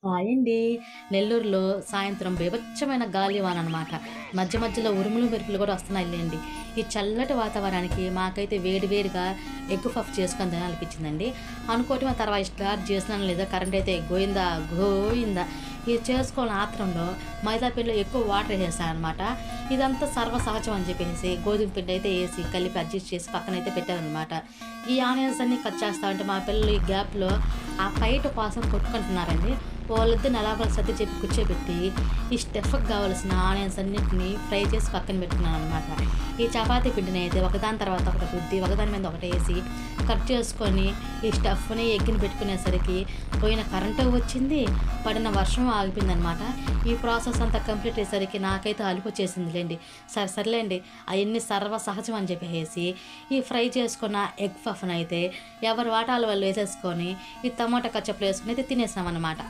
Hi అండి. నెల్లూరులో సాయంత్రం బీభత్సమైన గాలివాన అనమాట. మధ్య మధ్యలో ఉరుములు, మెరుపులు కూడా వస్తున్నాయిలెండి. ఈ చల్లటి వాతావరణానికి మాకైతే వేడి వేడిగా ఎగ్ పఫ్ చేసుకొని తినాలనిపించిందండి. అనుకోవటమే తర్వాత స్టార్ట్ చేసినానో లేదో కరెంట్ అయితే గోయిందా గోయిందా. ఇది చేసుకోని ఆత్రంలో మైదా పిండిలో ఎక్కువ వాటర్ ఏసేసాననమాట. ఇదంతా సర్వసహజం అని చెప్పేసి గోధుమ పిండి అయితే ఏసి కలిపి అడ్జస్ట్ చేసి పక్కనైతే పెట్టాననమాట. ఈ ఆనియన్స్ అన్నీ కట్ చేస్తా ఉంటే మా పిల్లలు ఈ గ్యాప్‌లో ఆ ఫైట్ కోసం కొట్టుకుంటున్నారండి. వాళ్ళిద్దరిని ఎలాగోలా సర్ది చెప్పి కూర్చోబెట్టి, ఈ స్టఫ్‌కి కావాల్సిన ఆనియన్స్ అన్నిటిని ఫ్రై చేసి పక్కన పెట్టుకున్నాననమాట. ఈ చపాతీ పిండిని అయితే ఒకదాని తర్వాత ఒకటి రుద్ది, ఒకదాని మీద ఒకటేసి కట్ చేసుకొని, ఈ స్టఫ్‌ని, ఎగ్‌ని పెట్టుకునేసరికి పోయిన కరెంటు వచ్చింది, పడిన వర్షం ఆగిపోయిందనమాట. ఈ ప్రాసెస్ అంతా కంప్లీట్ అయ్యేసరికి నాకైతే అలుపొచ్చేసిందిలెండి. సరే సర్లేండి అయన్నీ సర్వసహజం అని చెప్పేసేసి, ఈ ఫ్రై చేసుకున్న ఎగ్ పఫ్‌నయితే ఎవరి వాటాల వాళ్ళు వేసేసుకొని, ఈ టమాటా కచ్చప్లో ఏసుకొని అయితే తినేసామనమాట.